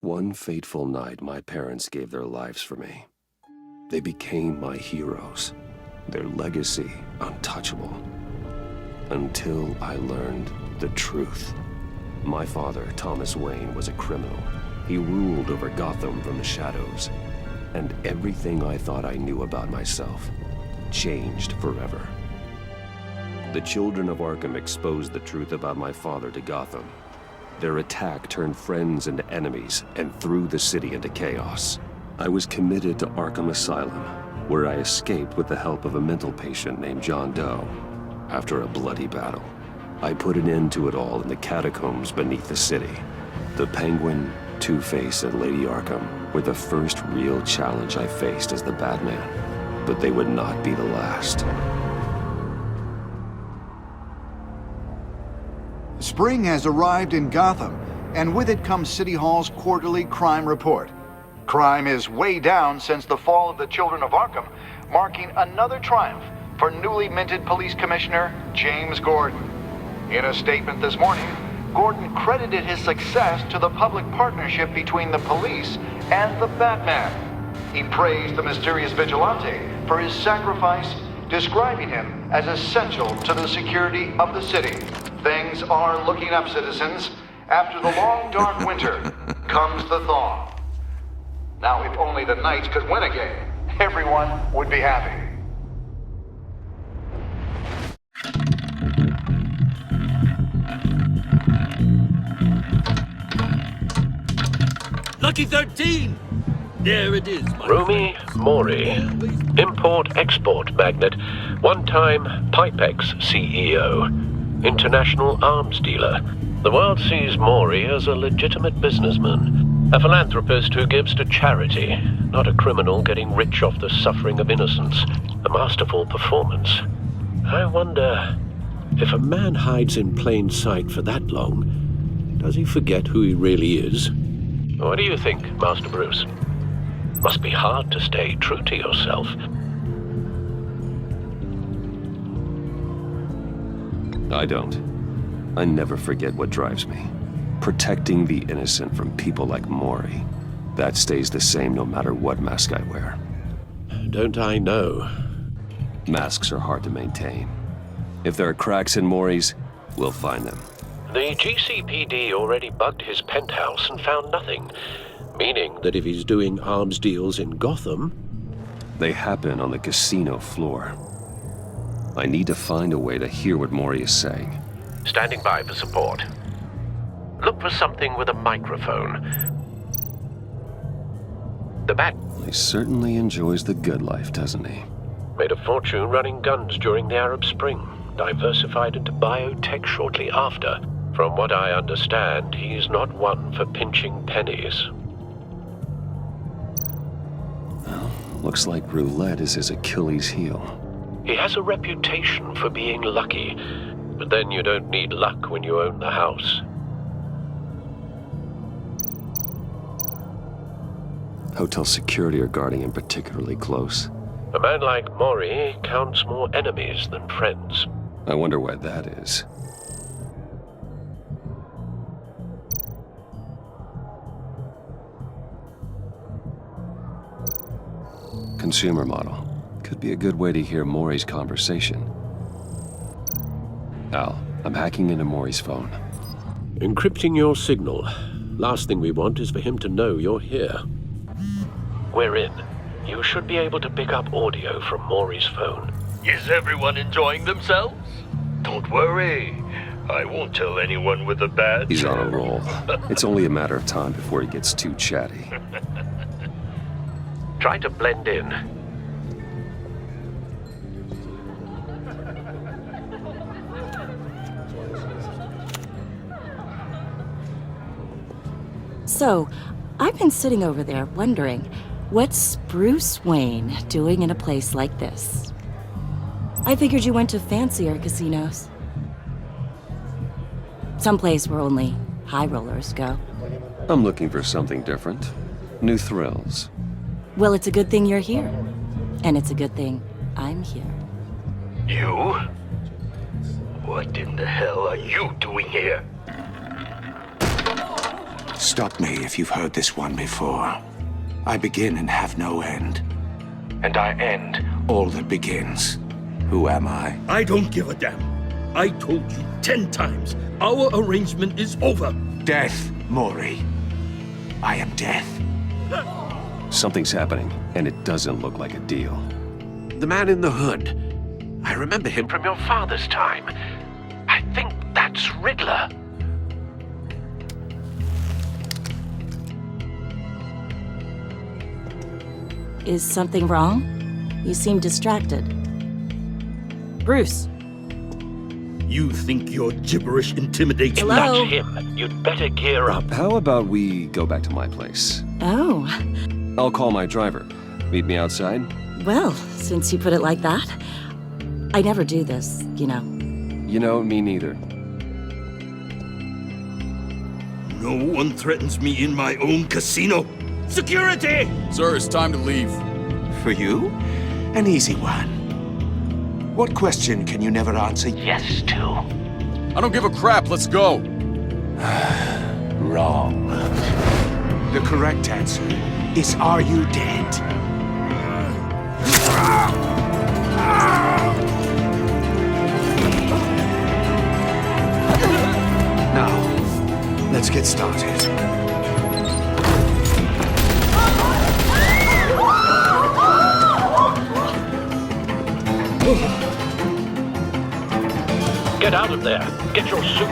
One fateful night, my parents gave their lives for me. They became my heroes, their legacy untouchable. Until I learned the truth. My father, Thomas Wayne, was a criminal. He ruled over Gotham from the shadows. And everything I thought I knew about myself changed forever. The children of Arkham exposed the truth about my father to Gotham. Their attack turned friends into enemies and threw the city into chaos. I was committed to Arkham Asylum, where I escaped with the help of a mental patient named John Doe. After a bloody battle, I put an end to it all in the catacombs beneath the city. The Penguin, Two-Face, and Lady Arkham were the first real challenge I faced as the Batman, but they would not be the last. Spring has arrived in Gotham, and with it comes City Hall's quarterly crime report. Crime is way down since the fall of the Children of Arkham, marking another triumph for newly minted Police Commissioner James Gordon. In a statement this morning, Gordon credited his success to the public partnership between the police and the Batman. He praised the mysterious vigilante for his sacrifice, describing him as essential to the security of the city. Things are looking up, citizens. After the long, dark winter comes the thaw. Now, if only the Knights could win again, everyone would be happy. Lucky 13! There it is, my Rumi Mori, import-export magnate, one-time Pipex CEO, international arms dealer. The world sees Mori as a legitimate businessman, a philanthropist who gives to charity, not a criminal getting rich off the suffering of innocence. A masterful performance. I wonder, if a man hides in plain sight for that long, does he forget who he really is? What do you think, Master Bruce? Must be hard to stay true to yourself. I don't. I never forget what drives me. Protecting the innocent from people like Mori. That stays the same no matter what mask I wear. Don't I know? Masks are hard to maintain. If there are cracks in Mori's, we'll find them. The GCPD already bugged his penthouse and found nothing, meaning that if he's doing arms deals in Gotham... They happen on the casino floor. I need to find a way to hear what Mori is saying. Standing by for support. Look for something with a microphone. The Bat... He certainly enjoys the good life, doesn't he? Made a fortune running guns during the Arab Spring. Diversified into biotech shortly after. From what I understand, he's not one for pinching pennies. Well, looks like roulette is his Achilles heel. He has a reputation for being lucky, but then you don't need luck when you own the house. Hotel security are guarding him particularly close. A man like Mori counts more enemies than friends. I wonder why that is. Consumer model. Could be a good way to hear Mori's conversation. Al, I'm hacking into Mori's phone. Encrypting your signal. Last thing we want is for him to know you're here. We're in. You should be able to pick up audio from Mori's phone. Is everyone enjoying themselves? Don't worry. I won't tell anyone with a badge. He's on a roll. It's only a matter of time before he gets too chatty. Try to blend in. So, I've been sitting over there wondering, what's Bruce Wayne doing in a place like this? I figured you went to fancier casinos. Someplace where only high rollers go. I'm looking for something different. New thrills. Well, it's a good thing you're here. And it's a good thing I'm here. You? What in the hell are you doing here? Stop me if you've heard this one before. I begin and have no end. And I end all that begins. Who am I? I don't give a damn. I told you 10 times. Our arrangement is over. Death, Mori. I am death. Something's happening, and it doesn't look like a deal. The man in the hood. I remember him from your father's time. I think that's Riddler. Is something wrong? You seem distracted. Bruce. You think your gibberish intimidates me? Hello? That's him. You'd better gear up. How about we go back to my place? Oh, I'll call my driver. Meet me outside? well, since you put it like that. I never do this, you know. You know, me neither. No one threatens me in my own casino. Security! Sir, it's time to leave. For you? An easy one. What question can you never answer yes to? I don't give a crap, let's go. Wrong. The correct answer is, are you dead? Now, let's get started. Get out of there. Get your suit.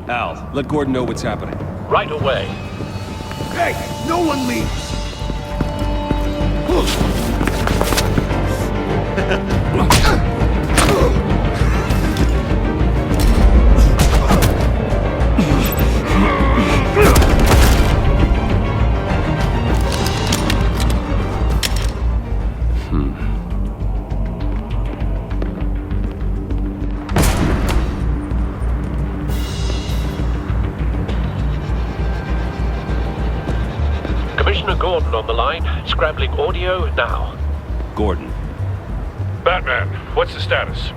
Al, let Gordon know what's happening. Right away. Hey, no one leaves! Commissioner Gordon on the line. Scrambling audio now. Gordon. Batman, what's the status?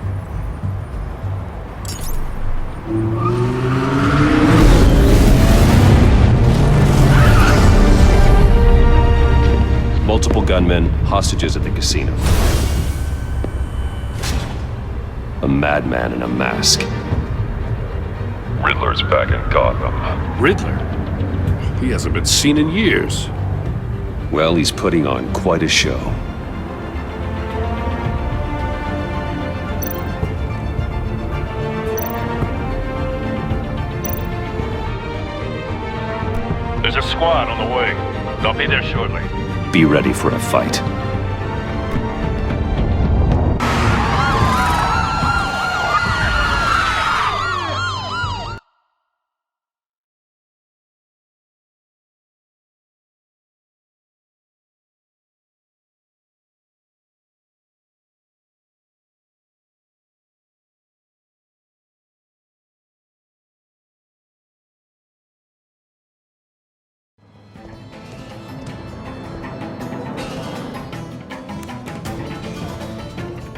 Multiple gunmen, hostages at the casino. A madman in a mask. Riddler's back in Gotham. Riddler? He hasn't been seen in years. Well, he's putting on quite a show. There's a squad on the way. They'll be there shortly. Be ready for a fight.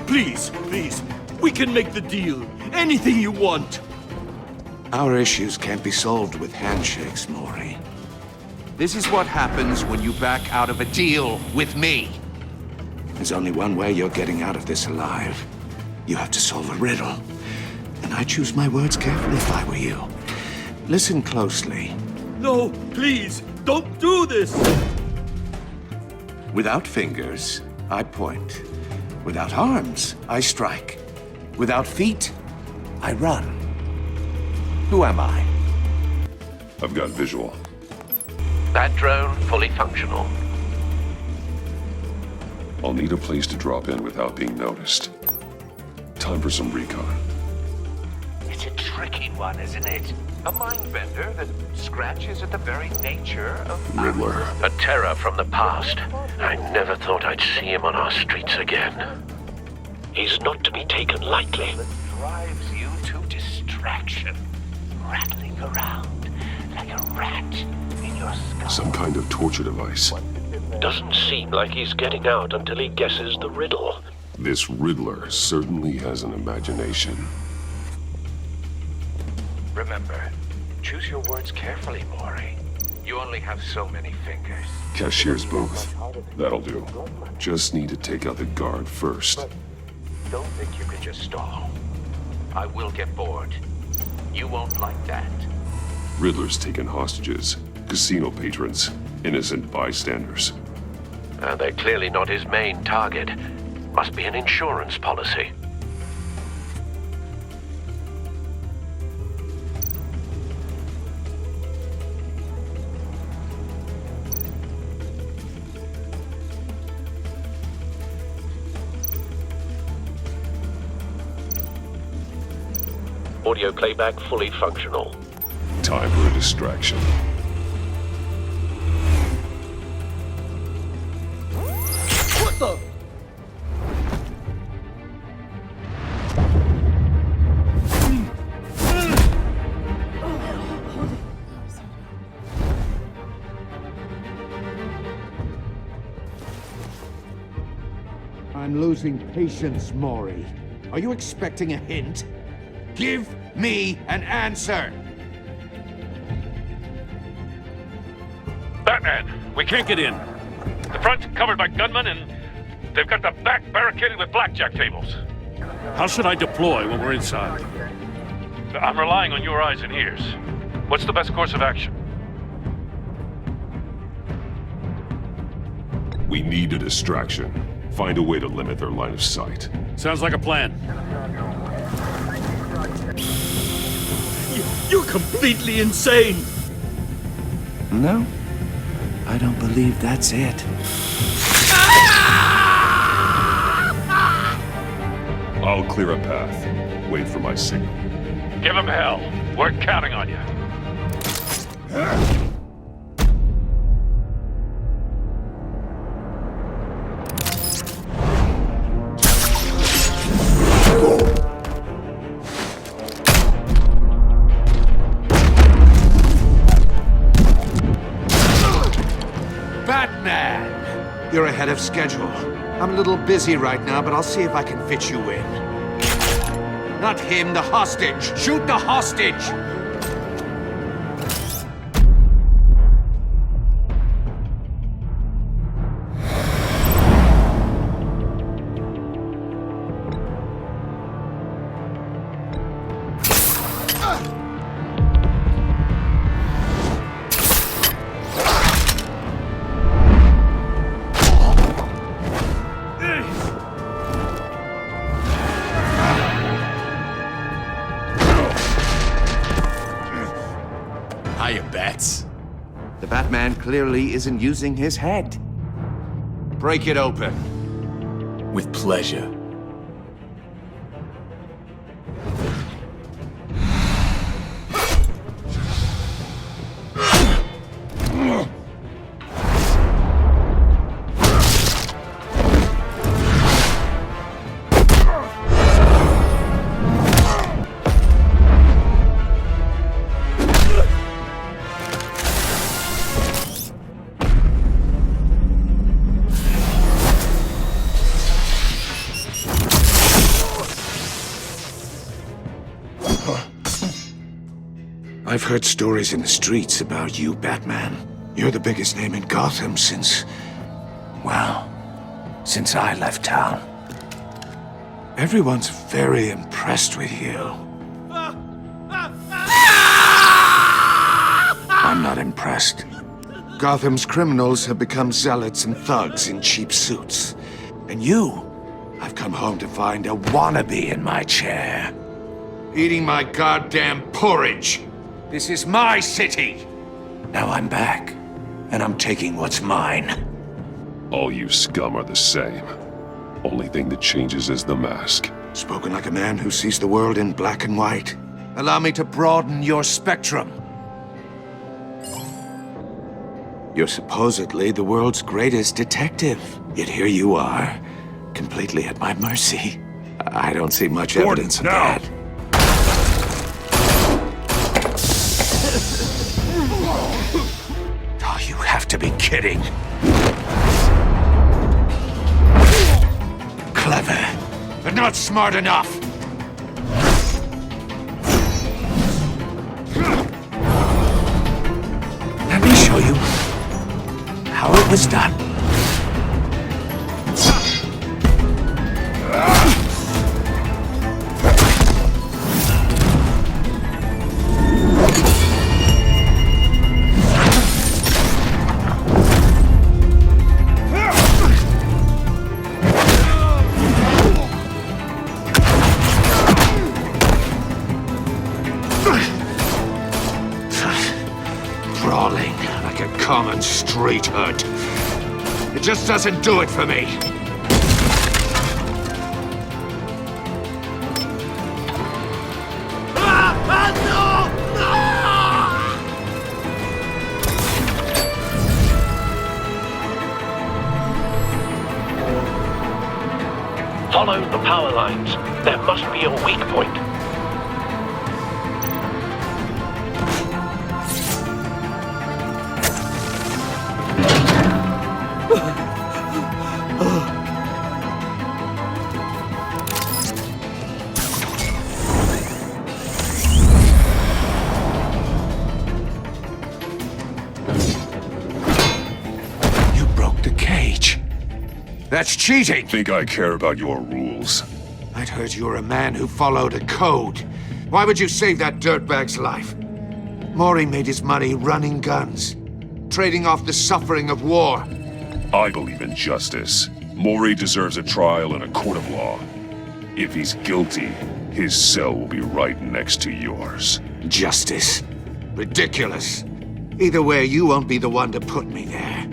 Please, please, we can make the deal. Anything you want. Our issues can't be solved with handshakes, Mori. This is what happens when you back out of a deal with me. There's only one way you're getting out of this alive. You have to solve a riddle. And I choose my words carefully if I were you. Listen closely. No, please, don't do this. Without fingers, I point. Without arms, I strike. Without feet, I run. Who am I? I've got visual. That drone fully functional. I'll need a place to drop in without being noticed. Time for some recon. It's a tricky one, isn't it? A mind bender that scratches at the very nature of Riddler. A terror from the past. I never thought I'd see him on our streets again. He's not to be taken lightly. Drives you to distraction, rattling around, rat in your skull. Some kind of torture device. Doesn't seem like he's getting out until he guesses the riddle. This Riddler certainly has an imagination. Remember, choose your words carefully, Maury. You only have so many fingers. Cashier's booth. That'll do. Just need to take out the guard first. Don't think you can just stall. I will get bored. You won't like that. Riddler's taken hostages. Casino patrons. Innocent bystanders. They're clearly not his main target. Must be an insurance policy. Audio playback fully functional. Time for a distraction. What the? I'm losing patience, Maury. Are you expecting a hint? Give me an answer! Batman, we can't get in. The front's covered by gunmen, and they've got the back barricaded with blackjack tables. How should I deploy when we're inside? I'm relying on your eyes and ears. What's the best course of action? We need a distraction. Find a way to limit their line of sight. Sounds like a plan. You're completely insane! No, I don't believe that's it. I'll clear a path. Wait for my signal. Give him hell. We're counting on you. Batman! You're ahead of schedule. I'm a little busy right now, but I'll see if I can fit you in. Not him, the hostage! Shoot the hostage! Hiya, Bats. The Batman clearly isn't using his head. Break it open. With pleasure. I've heard stories in the streets about you, Batman. You're the biggest name in Gotham since... well, since I left town. Everyone's very impressed with you. I'm not impressed. Gotham's criminals have become zealots and thugs in cheap suits. And you, I've come home to find a wannabe in my chair. Eating my goddamn porridge. This is my city! Now I'm back, and I'm taking what's mine. All you scum are the same. Only thing that changes is the mask. Spoken like a man who sees the world in black and white. Allow me to broaden your spectrum. You're supposedly the world's greatest detective. Yet here you are, completely at my mercy. I don't see much evidence of that. kidding? Clever, but not smart enough. Let me show you how it was done. Brawling like a common street hood. It just doesn't do it for me. Follow the power lines. There must be a weak point. You broke the cage. That's cheating! Think I care about your rules? I'd heard you were a man who followed a code. Why would you save that dirtbag's life? Mori made his money running guns, trading off the suffering of war. I believe in justice. Mori deserves a trial in a court of law. If he's guilty, his cell will be right next to yours. Justice? Ridiculous. Either way, you won't be the one to put me there.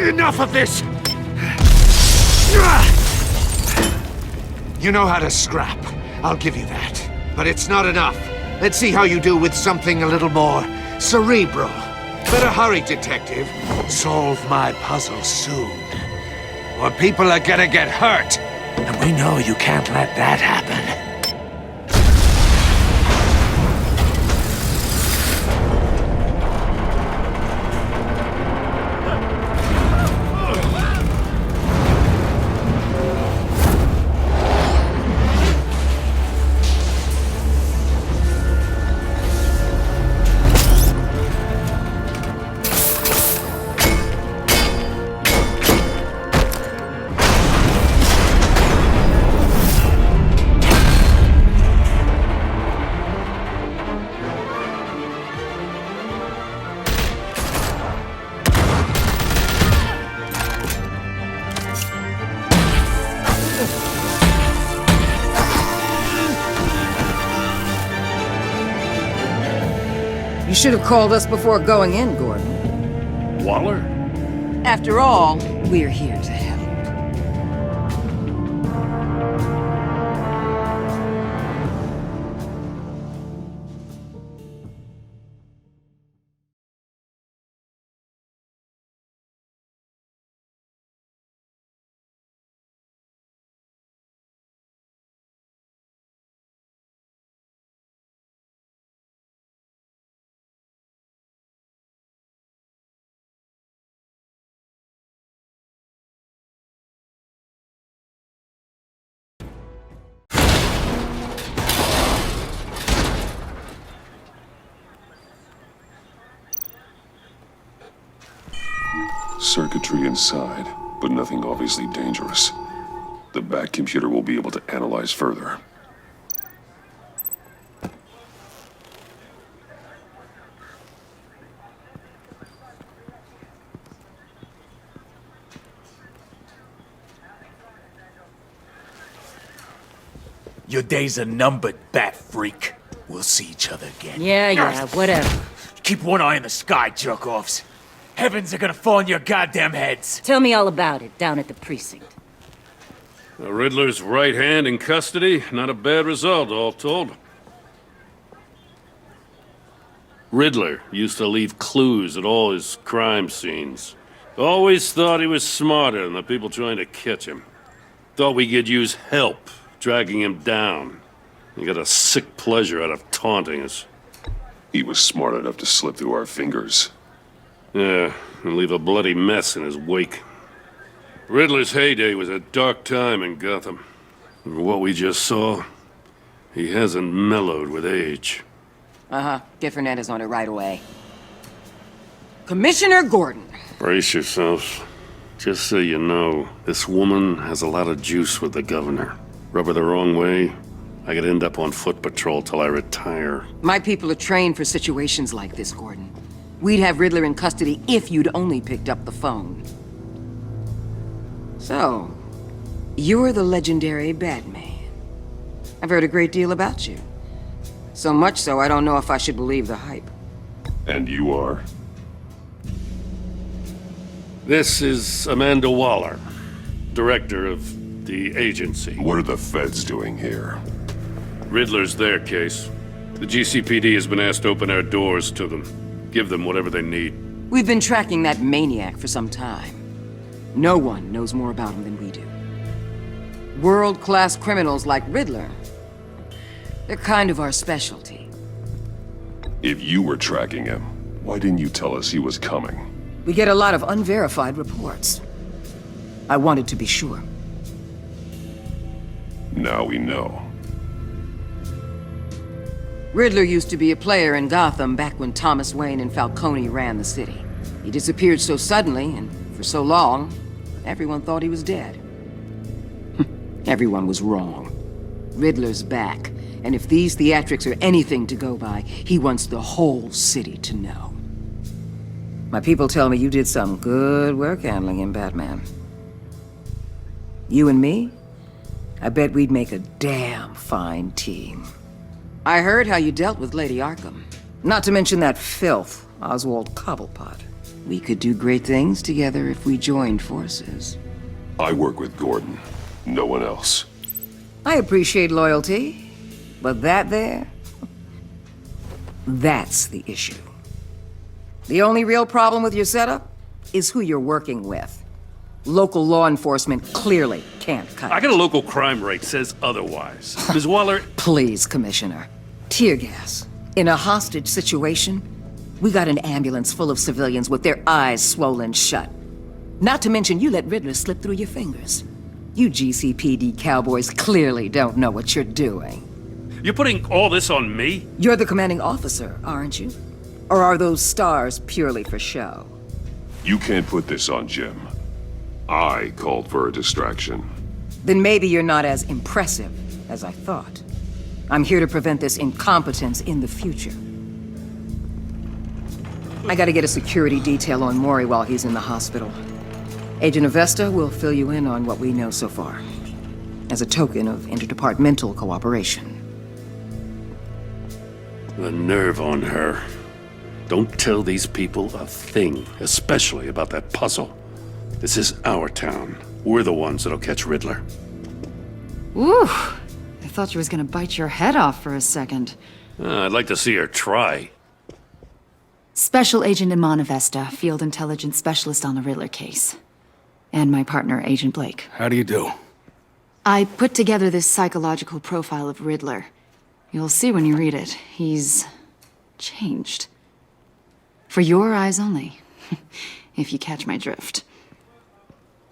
Enough of this! You know how to scrap. I'll give you that. But it's not enough. Let's see how you do with something a little more cerebral. Better hurry, detective. Solve my puzzle soon. Or people are gonna get hurt. And we know you can't let that happen. You should have called us before going in, Gordon. Waller? After all, we're here to help. Circuitry inside, but nothing obviously dangerous. The back computer will be able to analyze further. Your days are numbered, bat freak. We'll see each other again. Yeah, whatever. Keep one eye in the sky, jerk-offs. Heavens are gonna fall on your goddamn heads. Tell me all about it down at the precinct. The Riddler's right hand in custody. Not a bad result, all told. Riddler used to leave clues at all his crime scenes. Always thought he was smarter than the people trying to catch him. Thought we could use help dragging him down. He got a sick pleasure out of taunting us. He was smart enough to slip through our fingers. Yeah, and leave a bloody mess in his wake. Riddler's heyday was a dark time in Gotham. And what we just saw, he hasn't mellowed with age. Get Fernandez on it right away. Commissioner Gordon. Brace yourselves. Just so you know, this woman has a lot of juice with the governor. Rub her the wrong way, I could end up on foot patrol till I retire. My people are trained for situations like this, Gordon. We'd have Riddler in custody if you'd only picked up the phone. So, you're the legendary Batman. I've heard a great deal about you. So much so, I don't know if I should believe the hype. And you are? This is Amanda Waller, director of the agency. What are the feds doing here? Riddler's their case. The GCPD has been asked to open our doors to them. Give them whatever they need. We've been tracking that maniac for some time. No one knows more about him than we do. World-class criminals like Riddler, they're kind of our specialty. If you were tracking him, why didn't you tell us he was coming? We get a lot of unverified reports. I wanted to be sure. Now we know. Riddler used to be a player in Gotham back when Thomas Wayne and Falcone ran the city. He disappeared so suddenly and for so long, everyone thought he was dead. Everyone was wrong. Riddler's back, and if these theatrics are anything to go by, he wants the whole city to know. My people tell me you did some good work handling him, Batman. You and me? I bet we'd make a damn fine team. I heard how you dealt with Lady Arkham. Not to mention that filth, Oswald Cobblepot. We could do great things together if we joined forces. I work with Gordon. No one else. I appreciate loyalty, but that there, that's the issue. The only real problem with your setup is who you're working with. Local law enforcement clearly can't cut it. I got a local crime rate says otherwise. Ms. Waller... Please, Commissioner. Tear gas. In a hostage situation, we got an ambulance full of civilians with their eyes swollen shut. Not to mention you let Riddler slip through your fingers. You GCPD cowboys clearly don't know what you're doing. You're putting all this on me? You're the commanding officer, aren't you? Or are those stars purely for show? You can't put this on Jim. I called for a distraction. Then maybe you're not as impressive as I thought. I'm here to prevent this incompetence in the future. I gotta get a security detail on Maury while he's in the hospital. Agent Avesta will fill you in on what we know so far, as a token of interdepartmental cooperation. The nerve on her. Don't tell these people a thing, especially about that puzzle. This is our town. We're the ones that'll catch Riddler. Ooh, I thought you was gonna bite your head off for a second. I'd like to see her try. Special Agent Iman Avesta, Field Intelligence Specialist on the Riddler case. And my partner, Agent Blake. How do you do? I put together this psychological profile of Riddler. You'll see when you read it. He's changed. For your eyes only, if you catch my drift.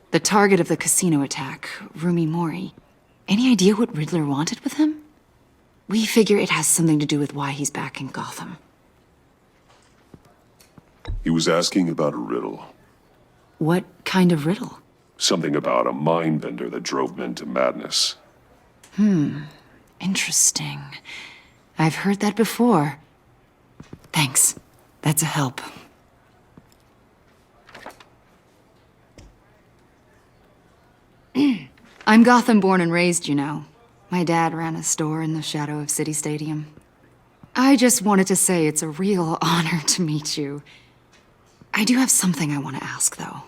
The target of the casino attack, Rumi Mori. Any idea what Riddler wanted with him? We figure it has something to do with why he's back in Gotham. He was asking about a riddle. What kind of riddle? Something about a mind bender that drove men to madness. Interesting. I've heard that before. Thanks. That's a help. I'm Gotham born and raised, you know. My dad ran a store in the shadow of City Stadium. I just wanted to say it's a real honor to meet you. I do have something I want to ask, though.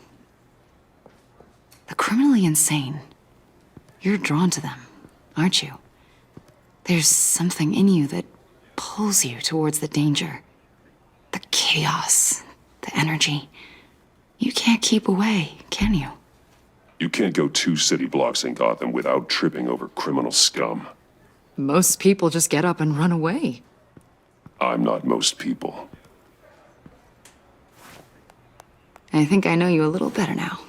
The criminally insane. You're drawn to them, aren't you? There's something in you that pulls you towards the danger. The chaos, the energy. You can't keep away, can you? You can't go 2 city blocks in Gotham without tripping over criminal scum. Most people just get up and run away. I'm not most people. I think I know you a little better now.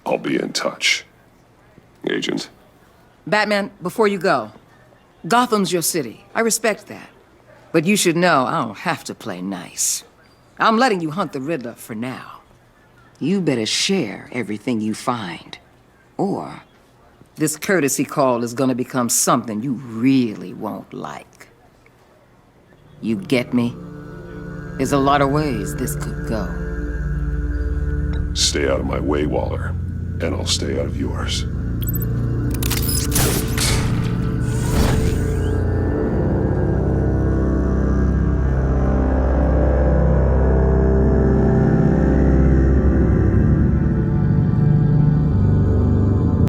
I'll be in touch. Agent. Batman, before you go, Gotham's your city. I respect that. But you should know I don't have to play nice. I'm letting you hunt the Riddler for now. You better share everything you find. Or this courtesy call is gonna become something you really won't like. You get me? There's a lot of ways this could go. Stay out of my way, Waller, and I'll stay out of yours.